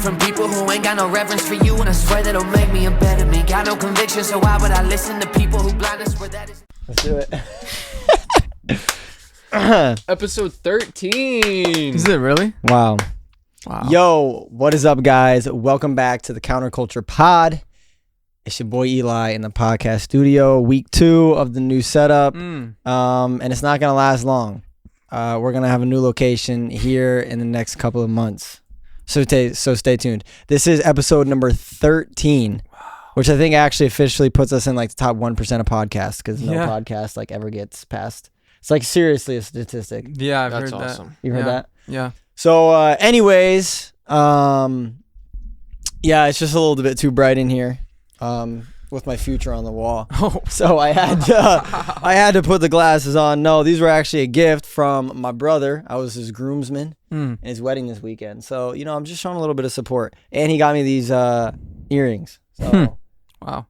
from people who ain't got no reverence for you, and I swear that'll make me a better me. Got no conviction, so why would I listen to people who blind us where that is? Let's do it. Episode 13. Is it really? Wow. Wow. Yo, what is up, guys? Welcome back to the Counterculture Pod. It's your boy Eli in the podcast studio. Week 2 of the new setup. And it's not going to last long. We're going to have a new location here in the next couple of months. So stay tuned. This is episode number 13, which I think actually officially puts us in like the top 1% of podcasts, because no podcast like ever gets past. It's like seriously a statistic. Yeah, I've That's heard awesome. that. You heard that? Yeah. So anyways, yeah, it's just a little bit too bright in here. With my future on the wall. Oh. So I had to put the glasses on. No, these were actually a gift from my brother. I was his groomsman in his wedding this weekend. So, you know, I'm just showing a little bit of support. And he got me these earrings. So Wow.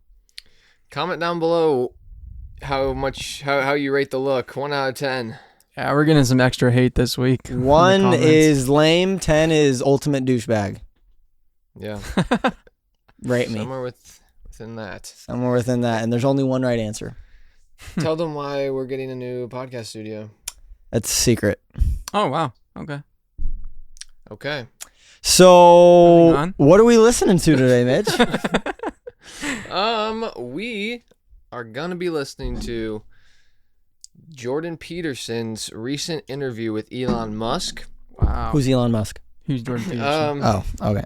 Comment down below how you rate the look. 1 out of 10. Yeah, we're getting some extra hate this week. 1 is lame, 10 is ultimate douchebag. Yeah. Rate me. Somewhere within that. Somewhere within that. And there's only one right answer. Tell them why we're getting a new podcast studio. That's a secret. Oh, wow. Okay. Okay. So what are we listening to today, Mitch? We are gonna be listening to Jordan Petersons recent interview with Elon Musk. Wow. Who's Elon Musk? Who's Jordan Peterson? Oh, okay.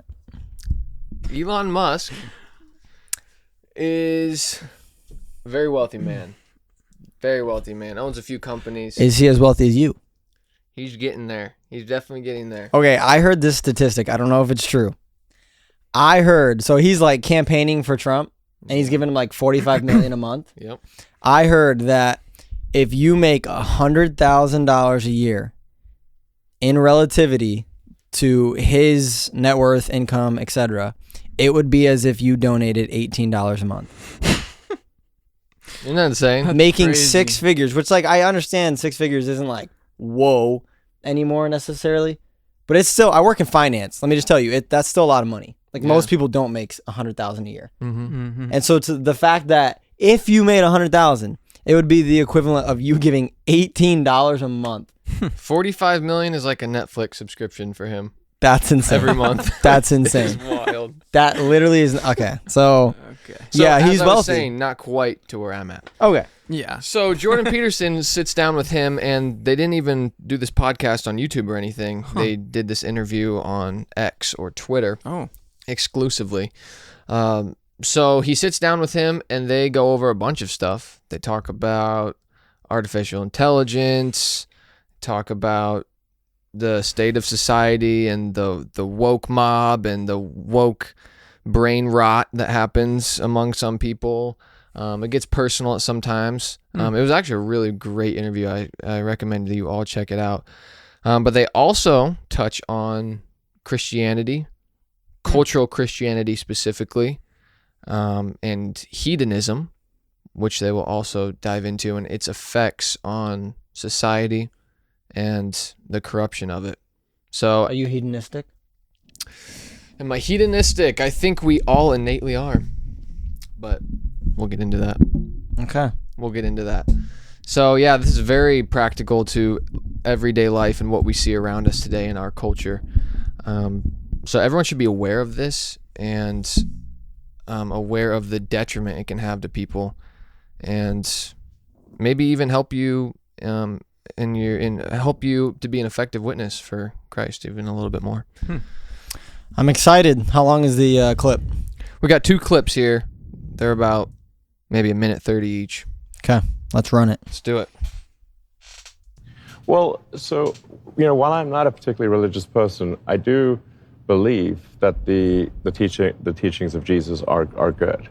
Elon Musk is a very wealthy man. Very wealthy man. Owns a few companies. Is he as wealthy as you? He's getting there. He's definitely getting there. Okay, I heard this statistic. I don't know if it's true. I heard, so he's like campaigning for Trump, and he's giving him like $45 million a month. Yep. I heard that if you make $100,000 a year in relativity to his net worth, income, etc., it would be as if you donated $18 a month. Isn't that insane? Making crazy. 6 figures, which like I understand 6 figures isn't like whoa anymore necessarily, but it's still, I work in finance. Let me just tell you, that's still a lot of money. Like most people don't make $100,000 a year. And so to the fact that if you made $100,000, it would be the equivalent of you giving $18 a month. 45 million is like a Netflix subscription for him That's insane. every month. That's It's insane. wild. That literally is okay. So So, yeah, as he's I was wealthy. saying, not quite to where I'm at. Okay. Yeah. So Jordan Peterson sits down with him, and they didn't even do this podcast on YouTube or anything. They did this interview on X or Twitter exclusively. So he sits down with him, and they go over a bunch of stuff. They talk about artificial intelligence, talk about the state of society and the woke mob and the woke brain rot that happens among some people. It gets personal at sometimes. It was actually a really great interview. I recommend that you all check it out. But they also touch on Christianity, cultural Christianity specifically, and hedonism, which they will also dive into, and its effects on society and the corruption of it. So, Are you hedonistic? am I hedonistic? I think we all innately are, but we'll get into that. Okay. We'll get into that. So yeah, this is very practical to everyday life and what we see around us today in our culture. So everyone should be aware of this and aware of the detriment it can have to people, and maybe even help you help you to be an effective witness for Christ even a little bit more. I'm excited. How long is the clip? We got 2 clips here. They're about maybe 1:30 each. Okay, let's run it. Let's do it. Well, so, while I'm not a particularly religious person, I do believe that the teachings of Jesus are good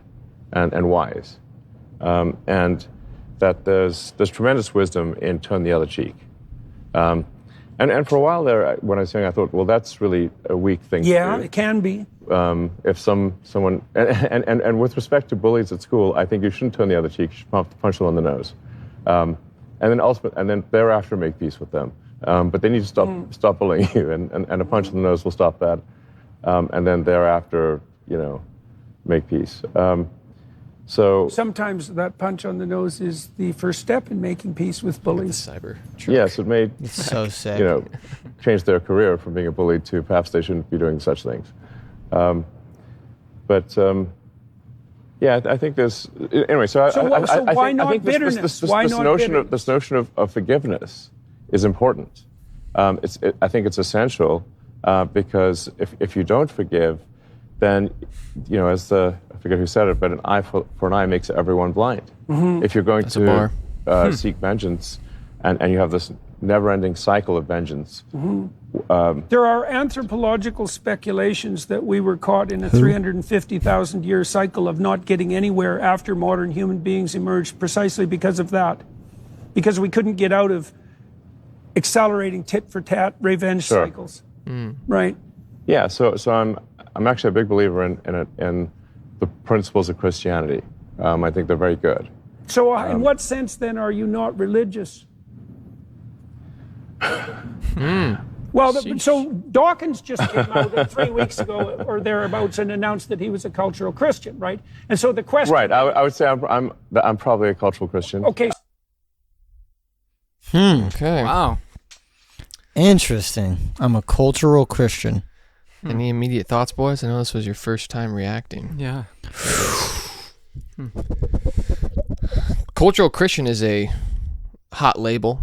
and wise, and that there's tremendous wisdom in turn the other cheek. And for a while there, when I was young, I thought, well, that's really a weak thing to do. It can be. If someone and with respect to bullies at school, I think you shouldn't turn the other cheek. You should punch them on the nose, and then thereafter make peace with them. But they need to stop bullying you, and a punch in the nose will stop that. and then thereafter, make peace. So sometimes that punch on the nose is the first step in making peace with bullies. Cyber. yes, it may So sick. change their career from being a bully to perhaps they shouldn't be doing such things. I think there's anyway. So why not I think bitterness? This notion of forgiveness is important. I think it's essential because if you don't forgive, then as I forget who said it, but an eye for an eye makes everyone blind. Mm-hmm. If you're going to seek vengeance, and you have this never-ending cycle of vengeance. Mm-hmm. There are anthropological speculations that we were caught in a 350,000-year cycle of not getting anywhere after modern human beings emerged precisely because of that. Because we couldn't get out of accelerating tit-for-tat revenge cycles. Right? Yeah, so I'm actually a big believer in the principles of Christianity. I think they're very good. So in what sense, then, are you not religious? Well, so Dawkins just came out 3 weeks ago or thereabouts and announced that he was a cultural Christian, right? And so the question... Right, I would say I'm probably a cultural Christian. Okay. Okay. Wow. Interesting. I'm a cultural Christian. Any immediate thoughts, boys? I know this was your first time reacting. Yeah. Cultural Christian is a hot label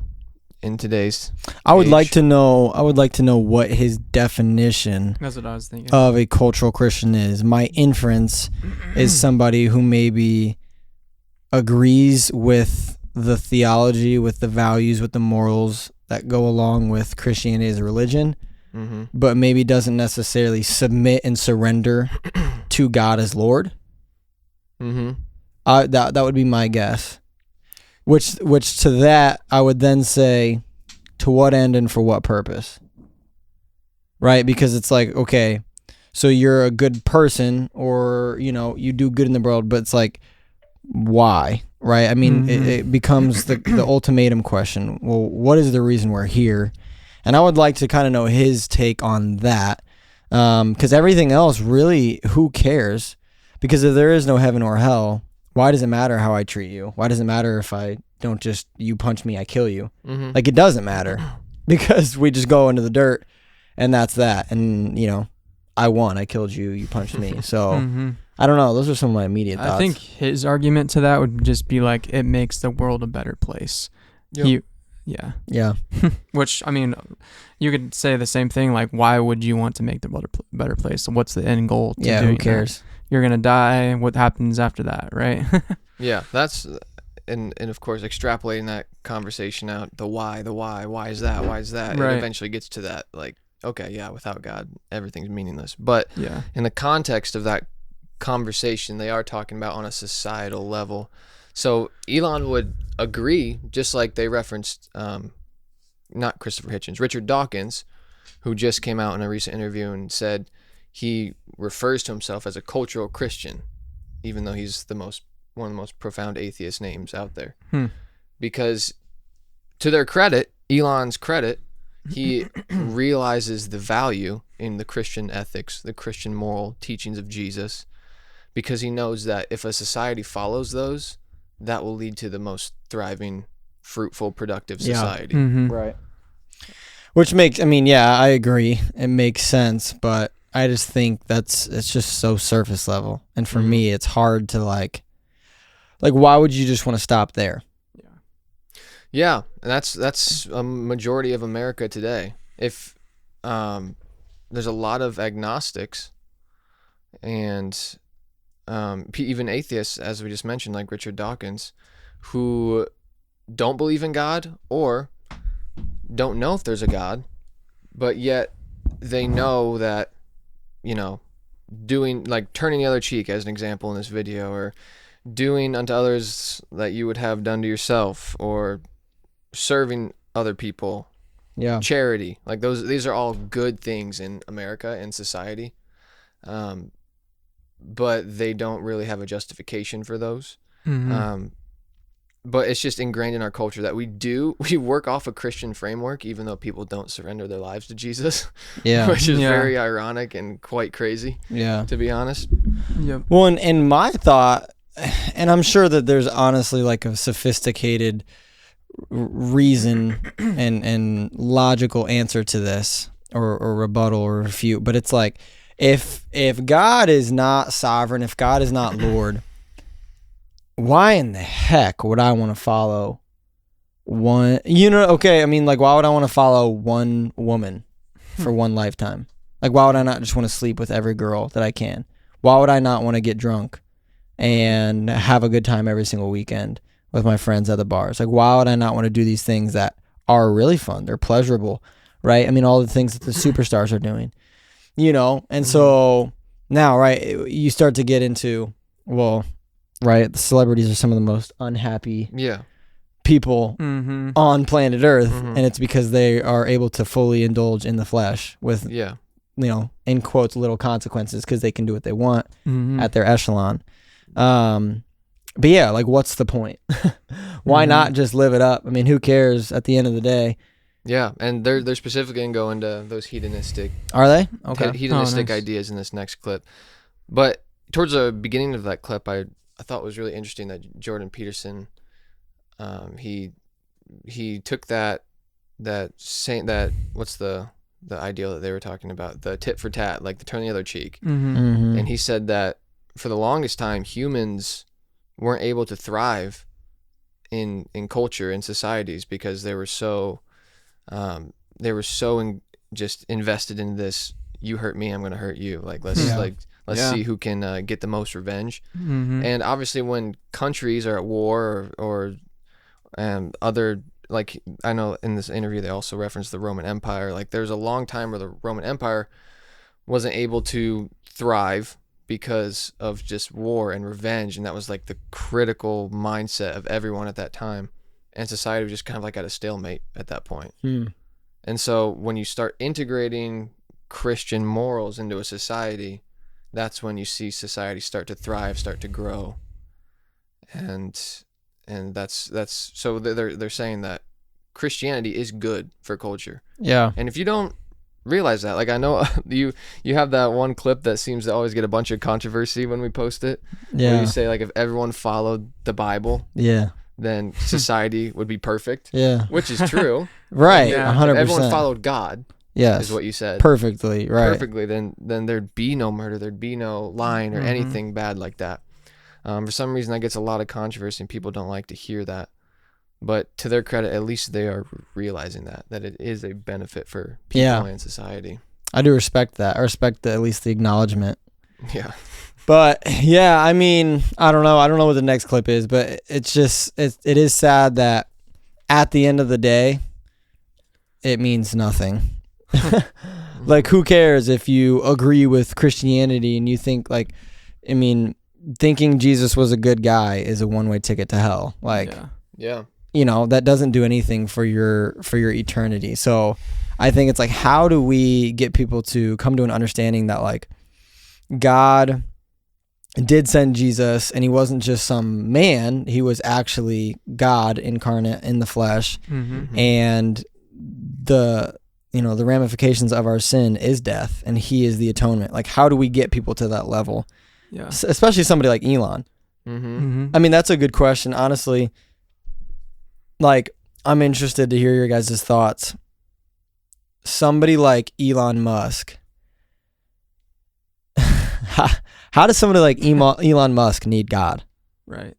in today's I would age. like to know what his definition That's what I was thinking. of a cultural Christian is. My inference is somebody who maybe agrees with the theology, with the values, with the morals that go along with Christianity as a religion, but maybe doesn't necessarily submit and surrender to God as Lord. That would be my guess. Which to that I would then say, to what end and for what purpose? Right? Because it's like, okay, so you're a good person, or you do good in the world, but it's like, why? Right? I mean, it becomes the ultimatum question. Well, what is the reason we're here? And I would like to kind of know his take on that, because everything else, really, who cares? Because if there is no heaven or hell, why does it matter how I treat you? Why does it matter if I don't just, you punch me, I kill you? Like, it doesn't matter, because we just go into the dirt and that's that. And, I won, I killed you, you punched me. So I don't know. Those are some of my immediate thoughts. I think his argument to that would just be like, it makes the world a better place. Yep. Yeah. Which, I mean, you could say the same thing. Like, why would you want to make the world a better place? What's the end goal? Who cares? You're going to die. What happens after that, right? Yeah, that's, and of course, extrapolating that conversation out, the why is that, Right. it eventually gets to that, like, okay, yeah, without God, everything's meaningless. But Yeah. in the context of that conversation, they are talking about on a societal level. So Elon would agree, just like they referenced, not Christopher Hitchens, Richard Dawkins, who just came out in a recent interview and said he refers to himself as a cultural Christian, even though he's one of the most profound atheist names out there. Because to their credit, Elon's credit, he realizes the value in the Christian ethics, the Christian moral teachings of Jesus, because he knows that if a society follows those, that will lead to the most thriving, fruitful, productive society. Right. Which makes, I agree. It makes sense, but I just think it's just so surface level. And for me, it's hard to like, why would you just want to stop there? Yeah, and that's a majority of America today. If there's a lot of agnostics and even atheists, as we just mentioned, like Richard Dawkins, who don't believe in God or don't know if there's a God, but yet they know that, doing, like turning the other cheek as an example in this video, or doing unto others that you would have done to yourself, or serving other people, charity, like these are all good things in America and society, but they don't really have a justification for those. but it's just ingrained in our culture that we work off a Christian framework, even though people don't surrender their lives to Jesus. Yeah. Which is Yeah. very ironic and quite crazy, Yeah. to be honest. Yep. Well, and my thought, and I'm sure that there's honestly like a sophisticated reason and logical answer to this, or rebuttal or refute, but it's like, if God is not sovereign, if God is not Lord, why in the heck would I want to follow one, okay, I mean, like, why would I want to follow one woman for one lifetime? Like, why would I not just want to sleep with every girl that I can? Why would I not want to get drunk and have a good time every single weekend with my friends at the bars? Like, why would I not want to do these things that are really fun? They're pleasurable, right? I mean, all the things that the superstars are doing, And so now, right, you start to get into, well, right, the celebrities are some of the most unhappy people on planet Earth, and it's because they are able to fully indulge in the flesh with, in quotes, little consequences, because they can do what they want at their echelon. But yeah, like, what's the point? Why not just live it up? I mean, who cares at the end of the day? Yeah, and they're specifically going to go into those hedonistic Are they? Okay. hedonistic nice. ideas in this next clip. But towards the beginning of that clip, I thought it was really interesting that Jordan Peterson, he took that what's the ideal that they were talking about, the tit for tat, like the turn the other cheek, and he said that for the longest time humans weren't able to thrive in culture, in societies, because they were so just invested in this, you hurt me, I'm going to hurt you, like let's see who can get the most revenge. And obviously when countries are at war or other, like, I know in this interview they also referenced the Roman Empire, like there's a long time where the Roman Empire wasn't able to thrive because of just war and revenge, and that was like the critical mindset of everyone at that time, and society was just kind of like at a stalemate at that point. And so when you start integrating Christian morals into a society, that's when you see society start to thrive, start to grow. And that's so they're saying that Christianity is good for culture. Yeah. And if you don't realize that, like, I know you have that one clip that seems to always get a bunch of controversy when we post it, where you say, like, if everyone followed the Bible, then society would be perfect. Yeah. Which is true. Right. Yeah. 100%. If everyone followed God, yes, is what you said. Perfectly, right. Perfectly, then there'd be no murder, there'd be no lying or anything bad like that. For some reason that gets a lot of controversy and people don't like to hear that. But to their credit, at least they are realizing that it is a benefit for people and society. I do respect that. I respect at least the acknowledgement. Yeah. But yeah, I mean, I don't know what the next clip is, but it's just, it is sad that at the end of the day, it means nothing. Like, who cares if you agree with Christianity and you think, like, I mean, thinking Jesus was a good guy is a one-way ticket to hell. Like, that doesn't do anything for your eternity. So I think it's like, how do we get people to come to an understanding that, like, God did send Jesus, and he wasn't just some man, he was actually God incarnate in the flesh, and the ramifications of our sin is death, and he is the atonement. Like, how do we get people to that level? Yeah, especially somebody like Elon. I mean, that's a good question, honestly. Like, I'm interested to hear your guys' thoughts. Somebody like Elon Musk, how does somebody like Elon Musk need God? Right.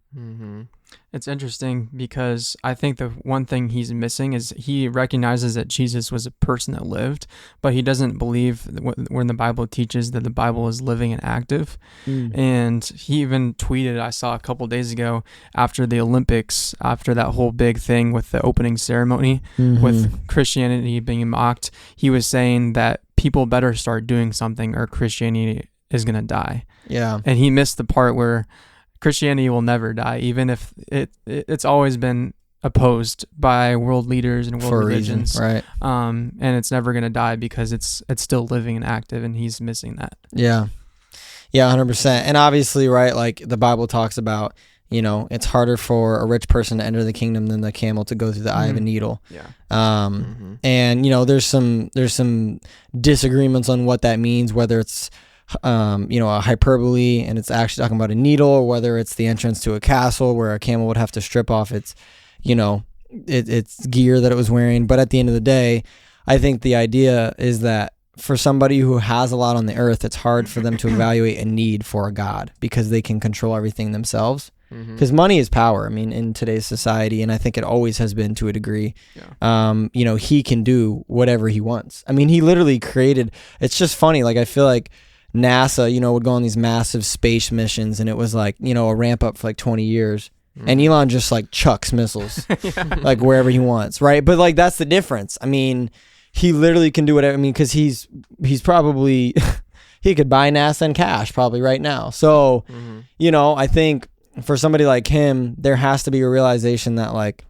It's interesting because I think the one thing he's missing is he recognizes that Jesus was a person that lived, but he doesn't believe when the Bible teaches that the Bible is living and active. And he even tweeted, I saw a couple days ago, after the Olympics, after that whole big thing with the opening ceremony with Christianity being mocked, he was saying that people better start doing something or Christianity is going to die. Yeah. And he missed the part where Christianity will never die, even if it's always been opposed by world leaders and world religions, right? And it's never gonna die because it's still living and active, and he's missing that. Yeah, 100%. And obviously, right, like the Bible talks about, You know, it's harder for a rich person to enter the kingdom than the camel to go through the eye of a needle. Yeah. And you know, there's some disagreements on what that means, whether it's you know, a hyperbole and it's actually talking about a needle, or whether it's the entrance to a castle where a camel would have to strip off its, you know, its gear that it was wearing. But at the end of the day, I think the idea is that for somebody who has a lot on the earth, it's hard for them to evaluate a need for a God because they can control everything themselves. Because money is power. I mean, in today's society, and I think it always has been to a degree. Yeah. You know, he can do whatever he wants. I mean, he literally created. It's just funny. Like, I feel like NASA, you know, would go on these massive space missions, and it was like, you know, a ramp up for like 20 years. And Elon just like chucks missiles like wherever he wants, right? But like, that's the difference. I mean, he literally can do whatever. I mean, because he's probably he could buy NASA in cash probably right now. So, you know, I think for somebody like him, there has to be a realization that like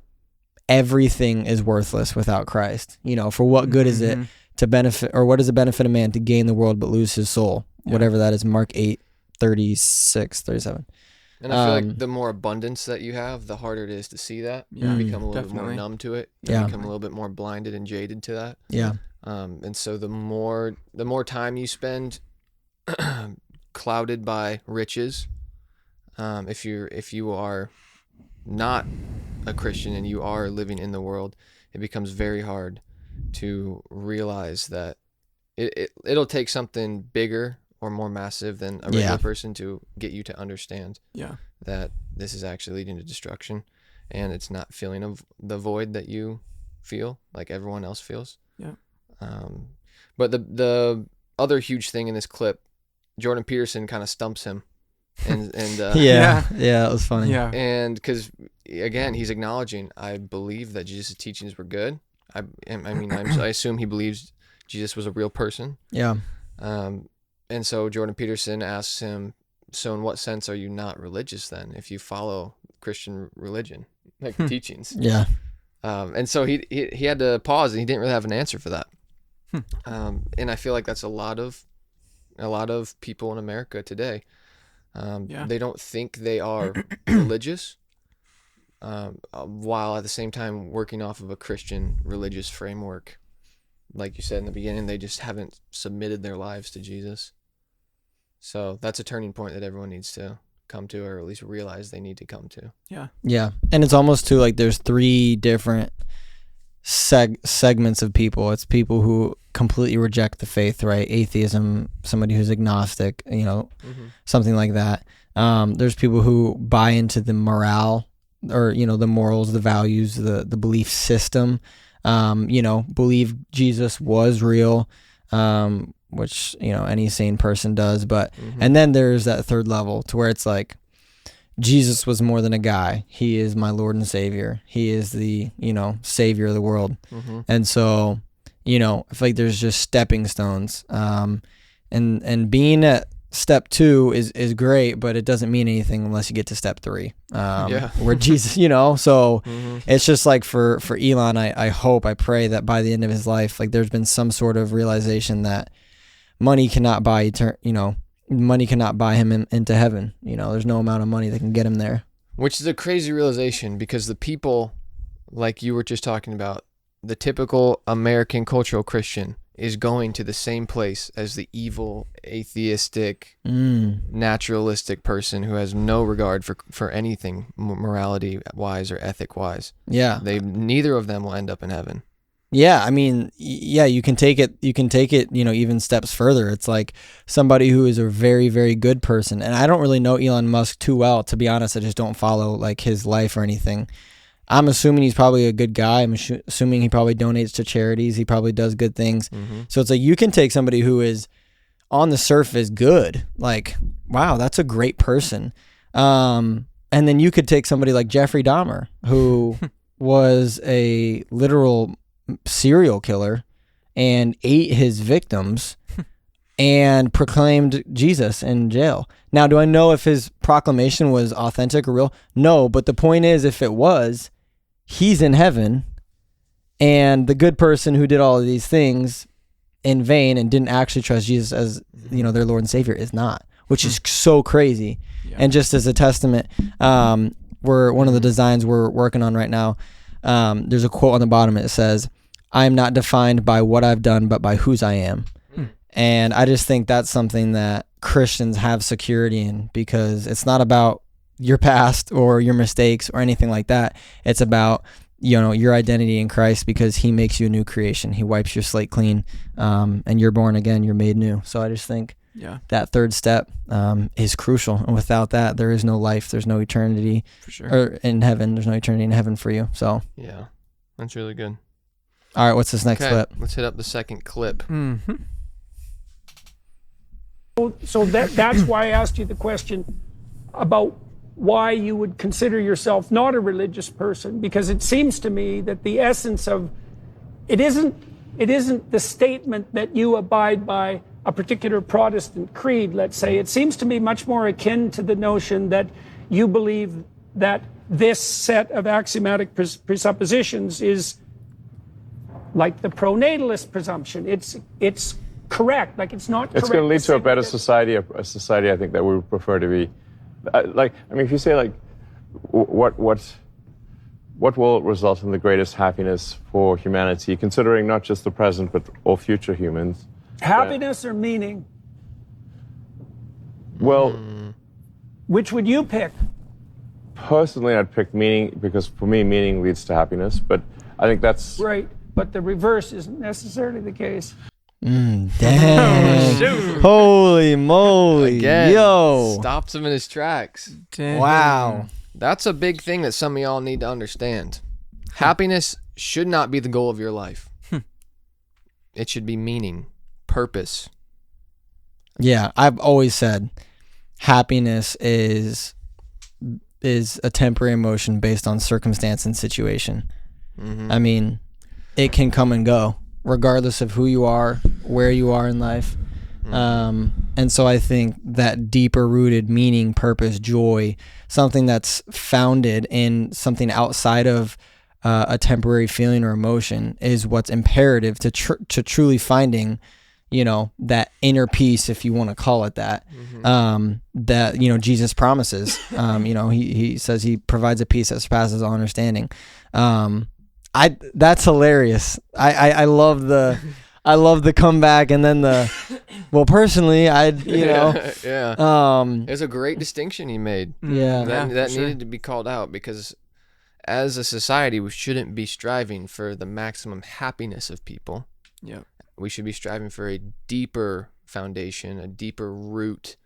everything is worthless without Christ. You know, for what good is it to benefit, or what does it benefit a man to gain the world but lose his soul? Yeah. Whatever that is, Mark 8:36-37. And I feel like the more abundance that you have, the harder it is to see that. You become a little bit more numb to it. You become a little bit more blinded and jaded to that. Yeah. And so the more time you spend clouded by riches, if you are not a Christian and you are living in the world, it becomes very hard to realize that it'll take something bigger or more massive than a regular person to get you to understand that this is actually leading to destruction, and it's not feeling of the void that you feel like everyone else feels. But the other huge thing in this clip, Jordan Peterson kind of stumps him, and it was funny. And because again, he's acknowledging, I believe that Jesus' teachings were good. I assume he believes Jesus was a real person. And so Jordan Peterson asks him, so in what sense are you not religious then, if you follow Christian religion, like the teachings? And so he had to pause, and he didn't really have an answer for that. And I feel like that's a lot of people in America today. They don't think they are religious, while at the same time working off of a Christian religious framework. Like you said in the beginning, they just haven't submitted their lives to Jesus. So that's a turning point that everyone needs to come to, or at least realize they need to come to. Yeah. And it's almost too like there's three different segments of people. It's people who completely reject the faith, right? Atheism, somebody who's agnostic, you know, something like that. There's people who buy into the morale, or, you know, the morals, the values, the belief system. You know, believe Jesus was real, which, you know, any sane person does. But and then there's that third level to where it's like, Jesus was more than a guy. He is my Lord and Savior. He is the, you know, Savior of the world. And so, you know, I feel like there's just stepping stones. And being at step 2 is great, but it doesn't mean anything unless you get to step 3. Where Jesus, you know, so it's just like for Elon, I hope, I pray that by the end of his life, like there's been some sort of realization that money cannot buy money cannot buy him into heaven. You know, there's no amount of money that can get him there. Which is a crazy realization, because the people, like you were just talking about, the typical American cultural Christian is going to the same place as the evil, atheistic, naturalistic person who has no regard for anything morality-wise or ethic-wise. Neither of them will end up in heaven. I mean, you can take it, you know, even steps further. It's like somebody who is a very, very good person. And I don't really know Elon Musk too well, to be honest. I just don't follow like his life or anything. I'm assuming he's probably a good guy. I'm assuming he probably donates to charities. He probably does good things. So it's like, you can take somebody who is on the surface good, like, wow, that's a great person. And then you could take somebody like Jeffrey Dahmer, who was a literal serial killer and ate his victims and proclaimed Jesus in jail. Now, do I know if his proclamation was authentic or real? No, but the point is, if it was, he's in heaven, and the good person who did all of these things in vain and didn't actually trust Jesus as, you know, their Lord and Savior is not, which is so crazy. And just as a testament, one of the designs we're working on right now, there's a quote on the bottom. It says, "I am not defined by what I've done, but by whose I am." And I just think that's something that Christians have security in, because it's not about your past or your mistakes or anything like that. It's about, your identity in Christ, because he makes you a new creation. He wipes your slate clean, and you're born again, you're made new. So I just think that third step is crucial. And without that, there is no life. There's no eternity For sure. or in heaven. There's no eternity in heaven for you. So, Yeah, that's really good. all right, what's this next Okay, clip? let's hit up the second clip. Mm-hmm. So that's why I asked you the question about why you would consider yourself not a religious person, because it seems to me that the essence of it isn't the statement that you abide by a particular Protestant creed, let's say. It seems to me much more akin to the notion that you believe that this set of axiomatic presuppositions is like the pronatalist presumption. It's correct. Like, it's not correct. It's going to lead to a better society, a society I think that we would prefer to be. If you say, what will result in the greatest happiness for humanity, considering not just the present, but all future humans? Happiness or meaning? Well, Which would you pick? personally, I'd pick meaning, because for me, meaning leads to happiness. But I think that's... Right. But the reverse isn't necessarily the case. Dang. Holy moly. Again, Yo. stops him in his tracks. Wow. That's a big thing that some of y'all need to understand. Happiness should not be the goal of your life. It should be meaning, purpose. Yeah, I've always said happiness is a temporary emotion based on circumstance and situation. I mean, it can come and go regardless of who you are, where you are in life. And so I think that deeper rooted meaning, purpose, joy, something that's founded in something outside of a temporary feeling or emotion, is what's imperative to truly finding, that inner peace, if you want to call it that, that, Jesus promises. He says he provides a peace that surpasses all understanding. That's hilarious. I love the comeback, and then personally, There's a great distinction he made. Yeah. That needed to be called out, because as a society, we shouldn't be striving for the maximum happiness of people. Yeah. We should be striving for a deeper foundation, a deeper root,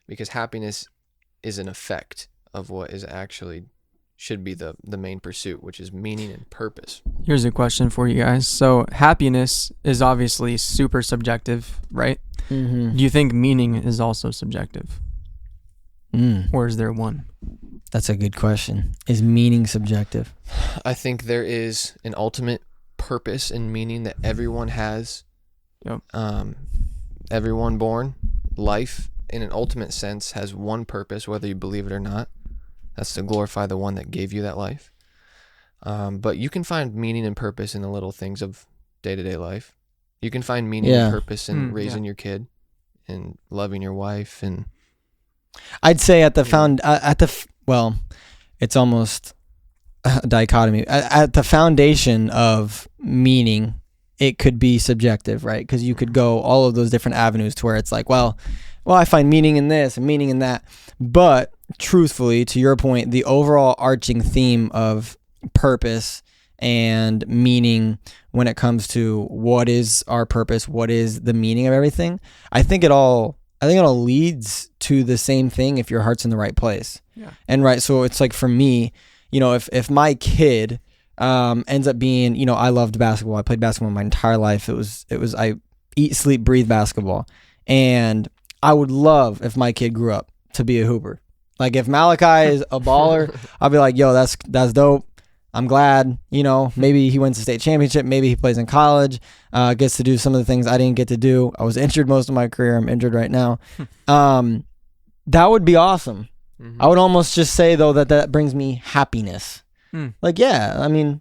because happiness is an effect of what is actually should be the main pursuit, which is meaning and purpose. Here's a question for you guys. So happiness is obviously super subjective, right? Mm-hmm. Do you think meaning is also subjective? Or is there one? That's a good question. Is meaning subjective? I think there is an ultimate purpose and meaning that everyone has. Yep. Everyone born, life in an ultimate sense has one purpose, whether you believe it or not. That's to glorify the one that gave you that life. But you can find meaning and purpose in the little things of day-to-day life. You can find meaning and purpose in raising your kid and loving your wife. And I'd say it's almost a dichotomy. At the foundation of meaning, it could be subjective, right? Because you could go all of those different avenues to where it's like, well, I find meaning in this and meaning in that. But truthfully, to your point, the overall arching theme of purpose and meaning when it comes to what is our purpose, what is the meaning of everything, I think it all leads to the same thing if your heart's in the right place. Yeah. And right, so it's like for me, if my kid ends up being, I loved basketball. I played basketball my entire life. It was I eat, sleep, breathe basketball. And I would love if my kid grew up to be a hooper. Like if Malachi is a baller, I'll be like, yo, that's dope. I'm glad, maybe he wins the state championship. Maybe he plays in college, gets to do some of the things I didn't get to do. I was injured most of my career. I'm injured right now. That would be awesome. I would almost just say though that brings me happiness. Like, yeah, I mean,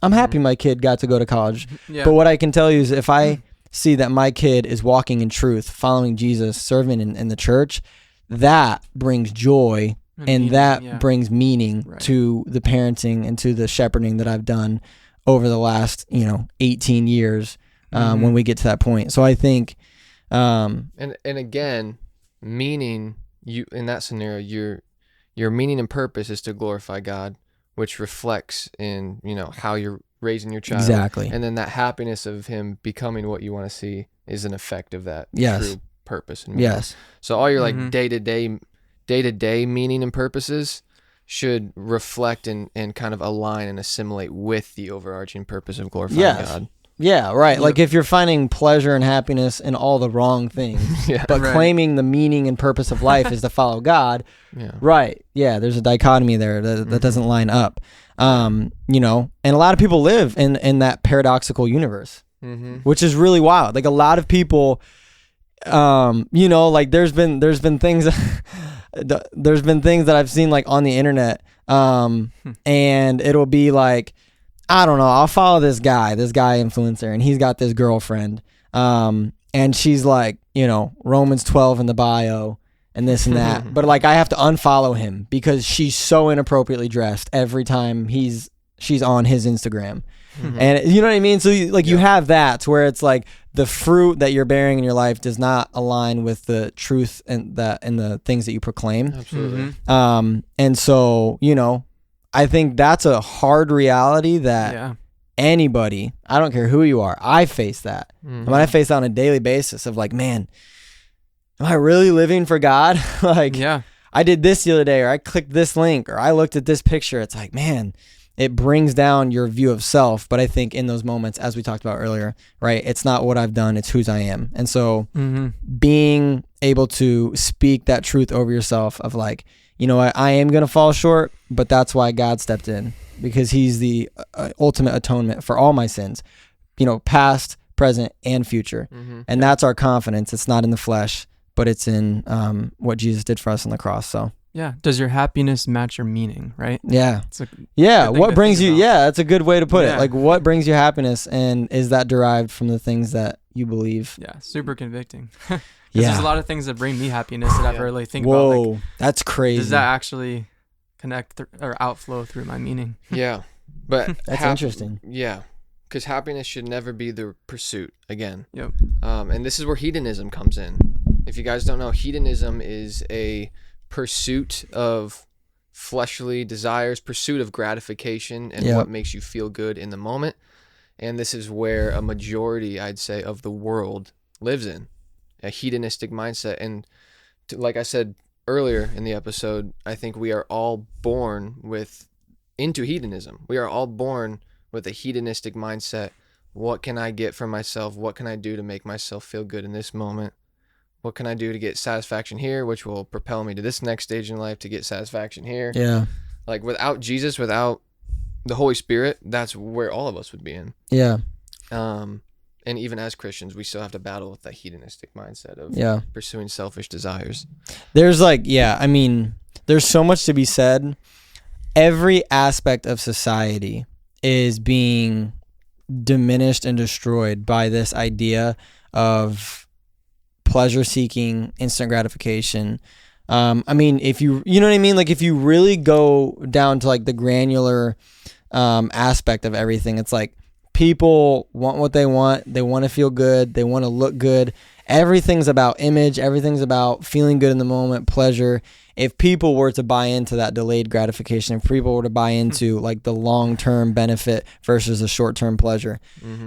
I'm happy my kid got to go to college. Yeah. But what I can tell you is if I see that my kid is walking in truth, following Jesus, serving in the church, that brings joy and meaning, that brings meaning Right. to the parenting and to the shepherding that I've done over the last 18 years when we get to that point. So I think and again, meaning, you in that scenario, your meaning and purpose is to glorify God, which reflects in how you're raising your child. Exactly. And then that happiness of him becoming what you want to see is an effect of that true purpose and meaning. Yes. So all your like day-to-day meaning and purposes should reflect and kind of align and assimilate with the overarching purpose of glorifying God. Yeah, right. Like if you're finding pleasure and happiness in all the wrong things, but claiming the meaning and purpose of life is to follow God, right. Yeah, there's a dichotomy there that doesn't line up. And a lot of people live in that paradoxical universe, which is really wild. Like a lot of people, like there's been things there's been things that I've seen like on the internet, and it'll be like, I don't know, I'll follow this guy influencer, and he's got this girlfriend, and she's like, Romans 12 in the bio and this and that, but like I have to unfollow him because she's so inappropriately dressed every time she's on his Instagram. And you know what I mean? So you have that to where it's like the fruit that you're bearing in your life does not align with the truth and the things that you proclaim. Absolutely. And so, I think that's a hard reality that anybody, I don't care who you are, I face that. And when I face that on a daily basis of like, man, am I really living for God? I did this the other day, or I clicked this link, or I looked at this picture. It's like, man, it brings down your view of self. But I think in those moments, as we talked about earlier, right, it's not what I've done, it's whose I am. And so being able to speak that truth over yourself of like, I am going to fall short, but that's why God stepped in, because he's the ultimate atonement for all my sins, past, present, and future. And that's our confidence. It's not in the flesh, but it's in what Jesus did for us on the cross. So yeah. Does your happiness match your meaning, right? Yeah. It's a what brings you, that's a good way to put it. Yeah. Like what brings you happiness, and is that derived from the things that you believe? Yeah. Super convicting. There's a lot of things that bring me happiness that I really think Whoa, about. Like, that's crazy. does that actually connect or outflow through my meaning? Yeah. But that's interesting. Yeah. Because happiness should never be the pursuit again. Yep. And this is where hedonism comes in. If you guys don't know, hedonism is a pursuit of fleshly desires, pursuit of gratification, and what makes you feel good in the moment. And this is where a majority, I'd say, of the world lives in, a hedonistic mindset. And like I said earlier in the episode, I think we are all born into hedonism. We are all born with a hedonistic mindset. What can I get from myself? What can I do to make myself feel good in this moment? What can I do to get satisfaction here, which will propel me to this next stage in life to get satisfaction here? Yeah. Like without Jesus, without the Holy Spirit, that's where all of us would be in. Yeah. And even as Christians, we still have to battle with that hedonistic mindset of pursuing selfish desires. There's there's so much to be said. Every aspect of society is being diminished and destroyed by this idea of pleasure seeking, instant gratification. If you know what I mean? Like if you really go down to like the granular aspect of everything, it's like people want what they want to feel good, they want to look good. Everything's about image, everything's about feeling good in the moment, pleasure. If people were to buy into that delayed gratification, if people were to buy into like the long-term benefit versus the short-term pleasure,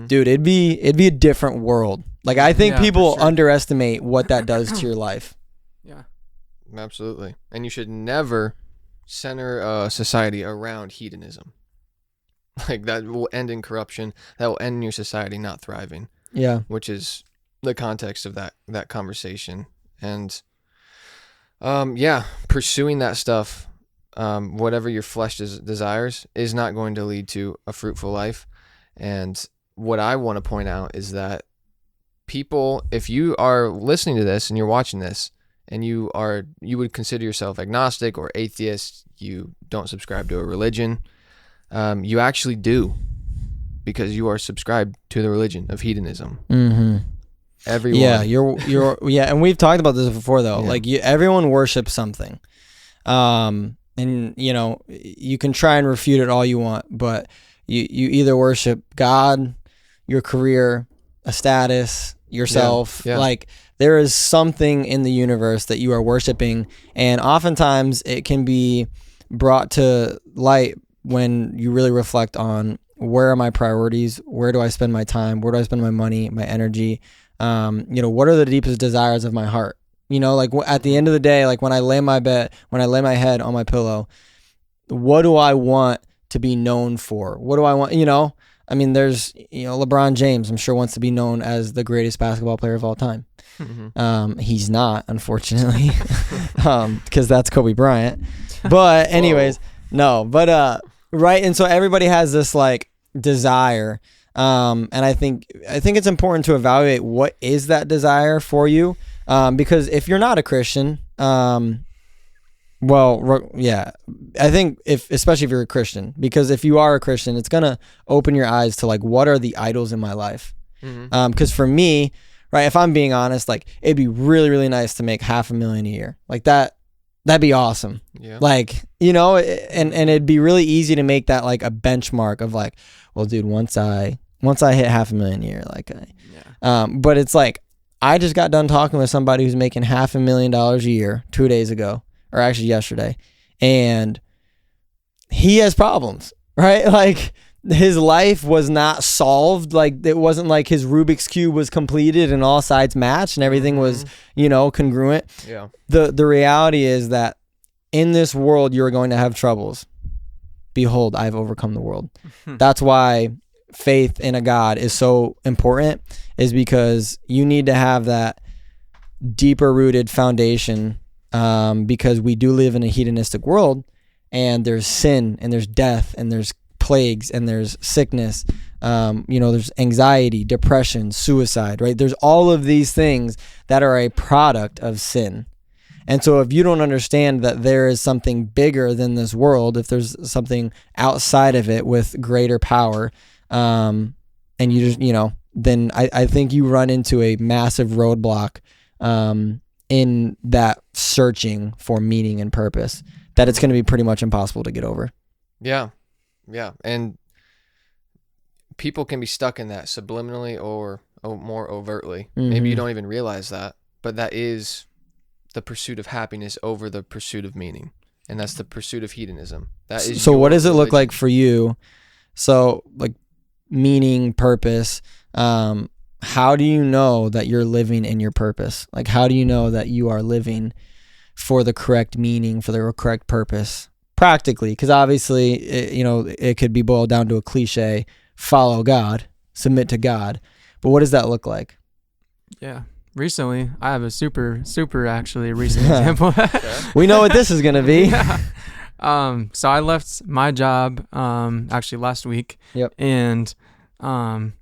dude, it'd be a different world. Like I think people underestimate what that does to your life. Yeah. Absolutely. And you should never center society around hedonism. Like that will end in corruption. That will end in your society not thriving. Yeah. Which is the context of that conversation. And pursuing that stuff, whatever your flesh desires, is not going to lead to a fruitful life. And what I want to point out is that people, if you are listening to this and you're watching this and you would consider yourself agnostic or atheist, you don't subscribe to a religion, you actually do, because you are subscribed to the religion of hedonism. Everyone. Yeah, yeah, and we've talked about this before though. Yeah. Like everyone worships something. And you know, you can try and refute it all you want, but you either worship God, your career, a status, yourself. Yeah. Like there is something in the universe that you are worshiping, and oftentimes it can be brought to light when you really reflect on where are my priorities, where do I spend my time, where do I spend my money, my energy, you know, what are the deepest desires of my heart? You know, like at the end of the day, like when I lay my head on my pillow, what do I want to be known for? What do I want, you know? I mean, there's, you know, LeBron James, I'm sure wants to be known as the greatest basketball player of all time. He's not, unfortunately, because that's Kobe Bryant. But anyways, right. And so everybody has this like desire. And I think it's important to evaluate what is that desire for you. Because if you're not a Christian, I think especially if you're a Christian, because if you are a Christian, it's going to open your eyes to like, what are the idols in my life? Because for me, right, if I'm being honest, like it'd be really, really nice to make $500,000 a year. Like that'd be awesome. Yeah. Like, you know, and it'd be really easy to make that like a benchmark of like, well, dude, once I hit $500,000 a year, like, but it's like, I just got done talking with somebody who's making $500,000 a year 2 days ago, or actually yesterday, and he has problems, right? Like his life was not solved. Like it wasn't like his Rubik's Cube was completed and all sides matched and everything was, you know, congruent. Yeah. The reality is that in this world, you're going to have troubles. Behold, I've overcome the world. That's why faith in a God is so important, is because you need to have that deeper rooted foundation, because we do live in a hedonistic world, and there's sin and there's death and there's plagues and there's sickness, you know, there's anxiety, depression, suicide, right? There's all of these things that are a product of sin. And so if you don't understand that there is something bigger than this world, if there's something outside of it with greater power, and you just, you know, then I think you run into a massive roadblock in that searching for meaning and purpose, that it's going to be pretty much impossible to get over. Yeah. And people can be stuck in that subliminally or more overtly. Maybe you don't even realize that, but that is the pursuit of happiness over the pursuit of meaning. And that's the pursuit of hedonism. That is. So what does it look like for you? So like meaning, purpose, how do you know that you're living in your purpose? Like, how do you know that you are living for the correct meaning, for the correct purpose? Practically, because obviously, it could be boiled down to a cliche: follow God, submit to God. But what does that look like? Yeah. Recently, I have a super actually recent example. We know what this is going to be. Yeah. So I left my job actually last week. Yep. And I'm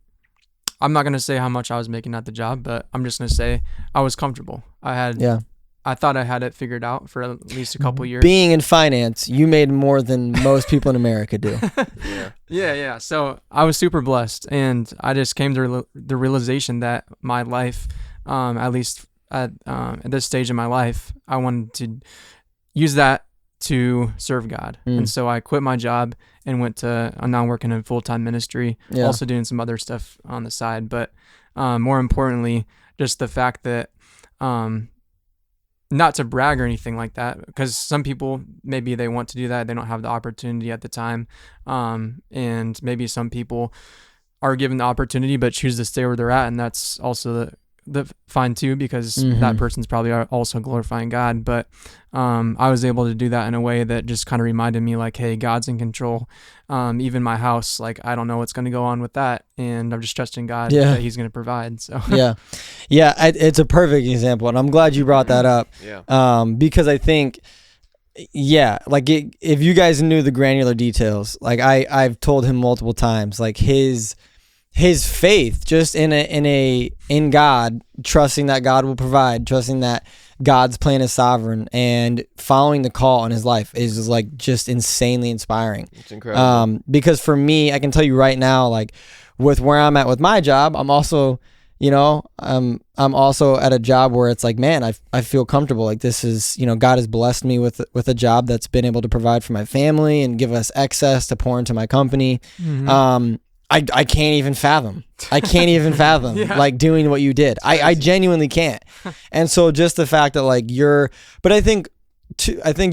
not going to say how much I was making at the job, but I'm just going to say I was comfortable. I thought I had it figured out for at least a couple years. Being in finance, you made more than most people in America do. Yeah. So I was super blessed, and I just came to the realization that my life, at least at this stage in my life, I wanted to use that to serve God. And so I quit my job and I'm now working in full-time ministry, also doing some other stuff on the side. But more importantly, just the fact that, not to brag or anything like that, because some people, maybe they want to do that, they don't have the opportunity at the time. And maybe some people are given the opportunity but choose to stay where they're at, and that's also the fine too, because that person's probably also glorifying God. But I was able to do that in a way that just kind of reminded me, like, hey, God's in control. Even my house, like, I don't know what's going to go on with that, and I'm just trusting God that He's going to provide. So it's a perfect example, and I'm glad you brought that up. Because I think, like if you guys knew the granular details, like I've told him multiple times, like his faith just in God, trusting that God will provide, trusting that God's plan is sovereign, and following the call in his life is like just insanely inspiring. It's incredible. Because for me, I can tell you right now, like with where I'm at with my job, I'm also, You know, I'm also at a job where it's like, man, I feel comfortable. Like this is, you know, God has blessed me with a job that's been able to provide for my family and give us excess to pour into my company. I can't even fathom. Like doing what you did. I genuinely can't. And so just the fact that like but I think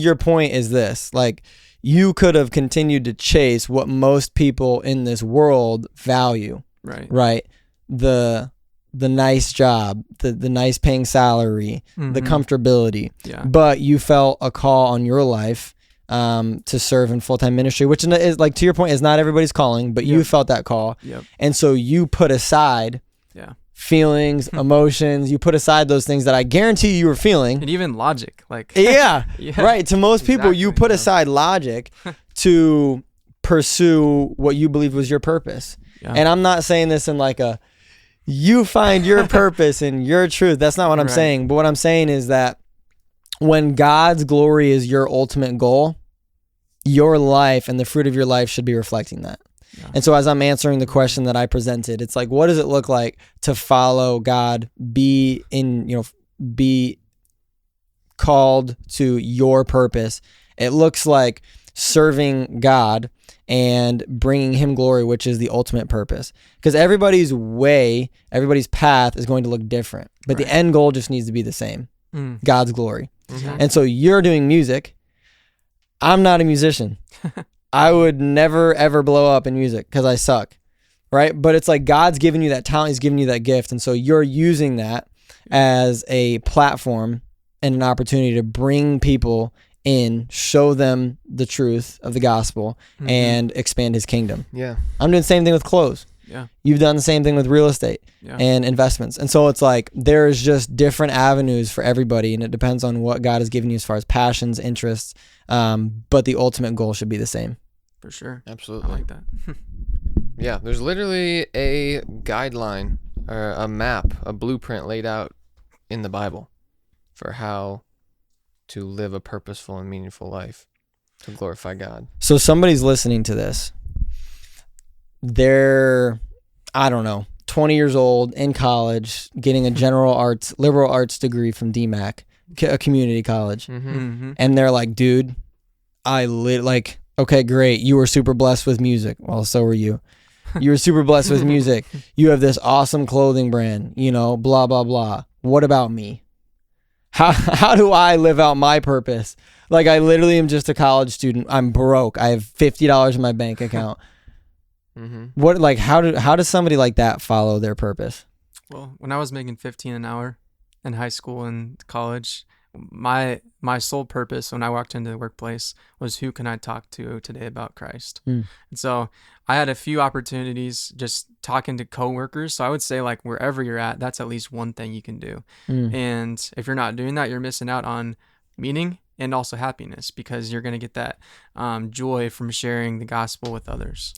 your point is this, like you could have continued to chase what most people in this world value. Right. The nice job, the nice paying salary, the comfortability. But you felt a call on your life to serve in full-time ministry, which is like, to your point, is not everybody's calling, but you felt that call. And so you put aside feelings, emotions, you put aside those things that I guarantee you were feeling. And even logic. Like right. To most people, you put aside logic to pursue what you believe was your purpose. And I'm not saying this in like you find your purpose and your truth. That's not what I'm saying. But what I'm saying is that when God's glory is your ultimate goal, your life and the fruit of your life should be reflecting that. And so as I'm answering the question that I presented, it's like, what does it look like to follow God, be called to your purpose? It looks like serving God and bringing him glory, which is the ultimate purpose. Because everybody's path is going to look different, but the end goal just needs to be the same. God's glory. And so you're doing music. I'm not a musician. I would never ever blow up in music because I suck, right? But it's like God's given you that talent, he's given you that gift, and so you're using that as a platform and an opportunity to bring people in, show them the truth of the gospel, and expand his kingdom. I'm doing the same thing with clothes. You've done the same thing with real estate and investments. And so it's like there's just different avenues for everybody, and it depends on what God has given you as far as passions, interests, but the ultimate goal should be the same. For sure. Absolutely. I like that. There's literally a guideline or a map, a blueprint laid out in the Bible for how to live a purposeful and meaningful life to glorify God. So somebody's listening to this. They're, I don't know, 20 years old, in college, getting a liberal arts degree from DMAC, a community college. And they're like, dude, okay, great. You were super blessed with music. Well, so were you. You were super blessed with music. You have this awesome clothing brand, blah, blah, blah. What about me? How do I live out my purpose? Like, I literally am just a college student. I'm broke. I have $50 in my bank account. How does somebody like that follow their purpose? Well, when I was making $15 an hour in high school and college, my sole purpose when I walked into the workplace was, who can I talk to today about Christ? And so I had a few opportunities just talking to coworkers. So I would say, like, wherever you're at, that's at least one thing you can do. And if you're not doing that, you're missing out on meaning and also happiness, because you're going to get that joy from sharing the gospel with others.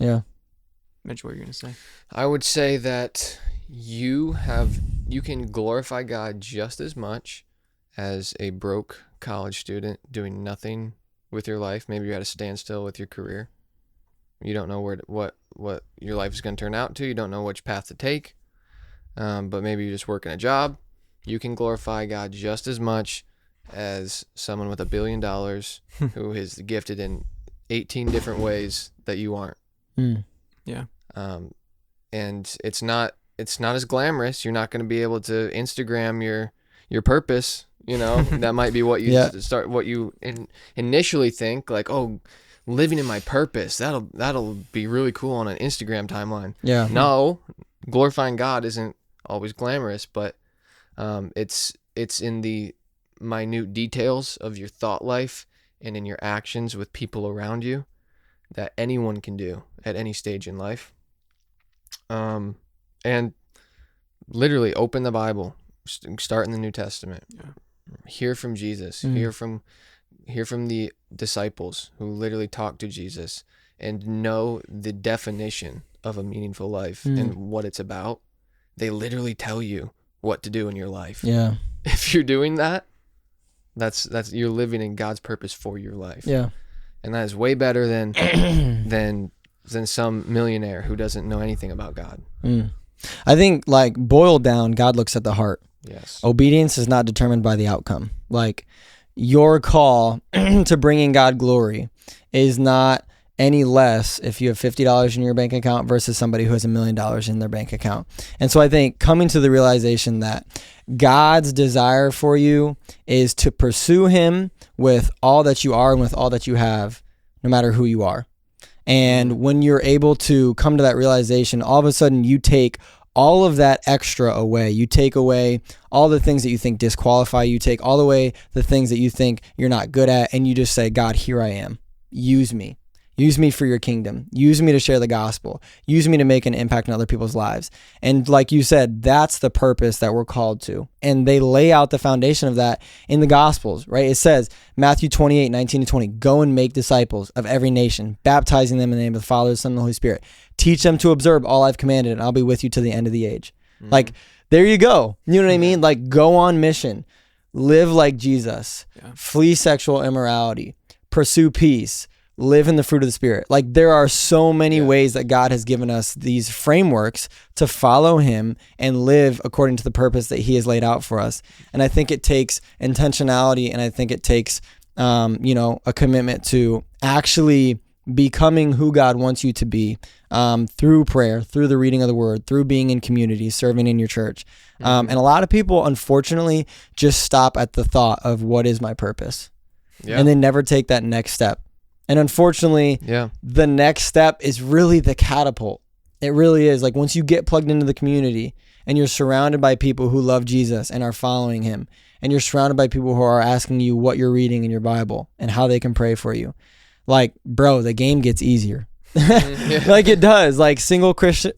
Mitch, what are you going to say? I would say that you can glorify God just as much as a broke college student doing nothing with your life. Maybe you're at a standstill with your career. You don't know what your life is going to turn out to. You don't know which path to take. But maybe you're just working a job. You can glorify God just as much as someone with $1 billion who is gifted in 18 different ways that you aren't. And it's not as glamorous. You're not going to be able to Instagram your purpose. That might be what you initially think, like, oh, living in my purpose, that'll be really cool on an Instagram timeline. No, glorifying God isn't always glamorous, but it's in the minute details of your thought life and in your actions with people around you that anyone can do at any stage in life. And literally open the Bible, start in the New Testament. Hear from Jesus, hear from the disciples who literally talked to Jesus, and know the definition of a meaningful life and what it's about. They literally tell you what to do in your life. If you're doing that, that's you're living in God's purpose for your life. And that is way better than some millionaire who doesn't know anything about God. I think, like, boiled down, God looks at the heart. Yes. Obedience is not determined by the outcome. Like, your call to bringing God glory is not any less if you have $50 in your bank account versus somebody who has $1 million in their bank account. And so I think coming to the realization that God's desire for you is to pursue him with all that you are and with all that you have, no matter who you are. And when you're able to come to that realization, all of a sudden you take all of that extra away. You take away all the things that you think disqualify you. Take all the way the things that you think you're not good at, and you just say, God, here I am. Use me. Use me for your kingdom. Use me to share the gospel. Use me to make an impact in other people's lives. And like you said, that's the purpose that we're called to. And they lay out the foundation of that in the Gospels, right? It says, Matthew 28:19-20, go and make disciples of every nation, baptizing them in the name of the Father, the Son, and the Holy Spirit. Teach them to observe all I've commanded, and I'll be with you to the end of the age. Like, there you go. You know what I mean? Like, go on mission. Live like Jesus. Flee sexual immorality. Pursue peace. Live in the fruit of the Spirit. Like, there are so many ways that God has given us these frameworks to follow him and live according to the purpose that he has laid out for us. And I think it takes intentionality, and I think it takes, a commitment to actually becoming who God wants you to be, through prayer, through the reading of the word, through being in community, serving in your church. And a lot of people, unfortunately, just stop at the thought of what is my purpose, and they never take that next step. And unfortunately, the next step is really the catapult. It really is. Like, once you get plugged into the community and you're surrounded by people who love Jesus and are following him, and you're surrounded by people who are asking you what you're reading in your Bible and how they can pray for you, like, bro, the game gets easier. Like, it does. Like,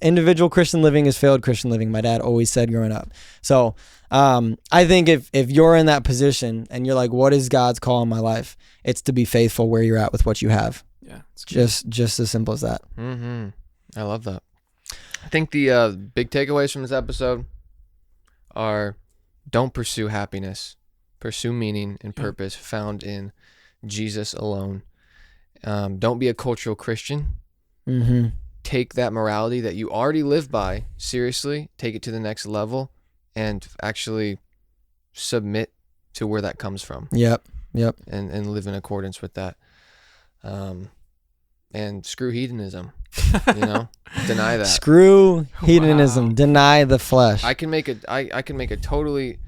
individual Christian living is failed Christian living, my dad always said growing up. So I think if you're in that position and you're like, what is God's call in my life? It's to be faithful where you're at with what you have. Yeah, just as simple as that. I love that. I think the big takeaways from this episode are: don't pursue happiness, pursue meaning and purpose found in Jesus alone. Don't be a cultural Christian. Take that morality that you already live by seriously, take it to the next level, and actually submit to where that comes from. Yep. And live in accordance with that. And screw hedonism. Deny that. Screw hedonism. Wow. Deny the flesh. I can make a totally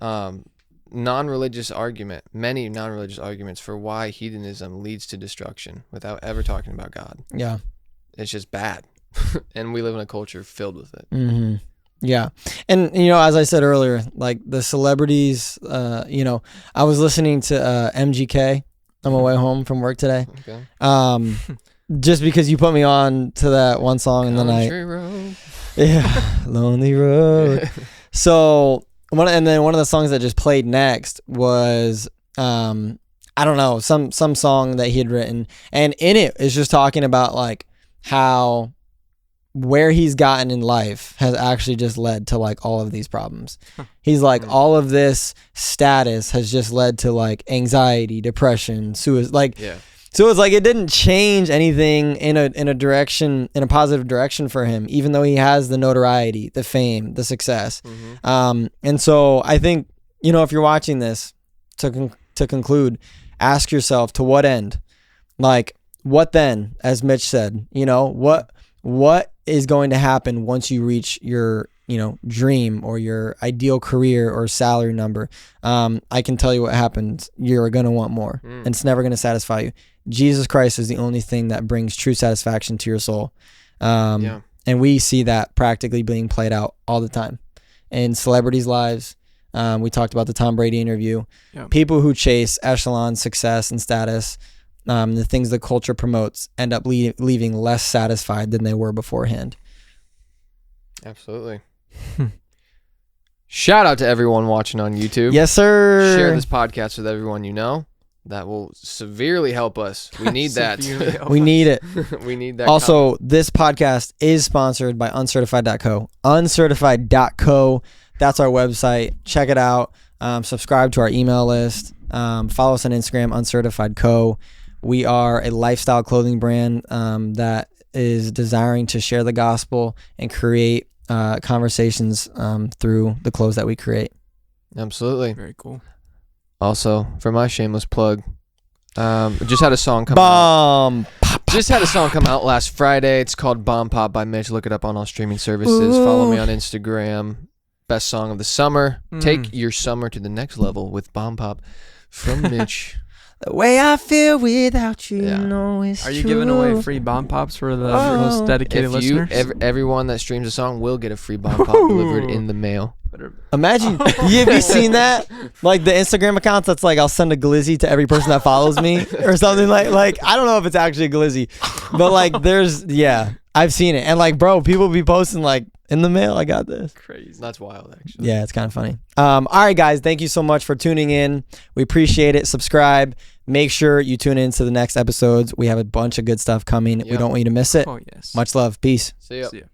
non-religious argument, many non-religious arguments for why hedonism leads to destruction without ever talking about God. Yeah. It's just bad. And we live in a culture filled with it. Yeah. And, as I said earlier, like, the celebrities, I was listening to MGK on my way home from work today. Okay. Just because you put me on to that one song, and Country road. Yeah, Lonely Road. Yeah. So, one of the songs that just played next was, I don't know, some song that he had written. And in it is just talking about, like, how where he's gotten in life has actually just led to, like, all of these problems. He's like, all of this status has just led to, like, anxiety, depression, suicide. Like, so it's like it didn't change anything in a positive direction for him, even though he has the notoriety, the fame, the success. And so I think, if you're watching this, to conclude, ask yourself, to what end? Like, what then? As Mitch said, what is going to happen once you reach your dream or your ideal career or salary number? I can tell you what happens. You're going to want more, and it's never going to satisfy you. Jesus Christ is the only thing that brings true satisfaction to your soul. And we see that practically being played out all the time in celebrities' lives. We talked about the Tom Brady interview. People who chase echelon success and status, the things the culture promotes, end up leaving less satisfied than they were beforehand. Absolutely. Shout out to everyone watching on YouTube. Yes, sir. Share this podcast with everyone you know. That will severely help us. We need that. We need it. We need that. Also, this podcast is sponsored by uncertified.co. Uncertified.co. That's our website. Check it out. Subscribe to our email list. Follow us on Instagram, uncertified.co. We are a lifestyle clothing brand that is desiring to share the gospel and create conversations through the clothes that we create. Absolutely. Very cool. Also, for my shameless plug, just had a song come out. Just had a song come out last Friday. It's called Bomb Pop by Mitch. Look it up on all streaming services. Ooh. Follow me on Instagram. Best song of the summer. Take your summer to the next level with Bomb Pop from Mitch. The way I feel without you, Yeah. know it's Are you true. giving away free bomb pops for the most dedicated If you, listeners? everyone that streams a song will get a free Bomb Pop delivered in the mail. Imagine, have you seen that? Like the Instagram accounts that's like, I'll send a glizzy to every person that follows me or something like I don't know if it's actually a glizzy, but like I've seen it. And like, bro, people be posting like, in the mail, I got this. Crazy. That's wild, actually. Yeah, it's kind of funny. All right, guys, thank you so much for tuning in. We appreciate it. Subscribe. Make sure you tune in to the next episodes. We have a bunch of good stuff coming. We Yep. don't want you to miss it. Oh, yes. Much love. Peace. See ya. See ya.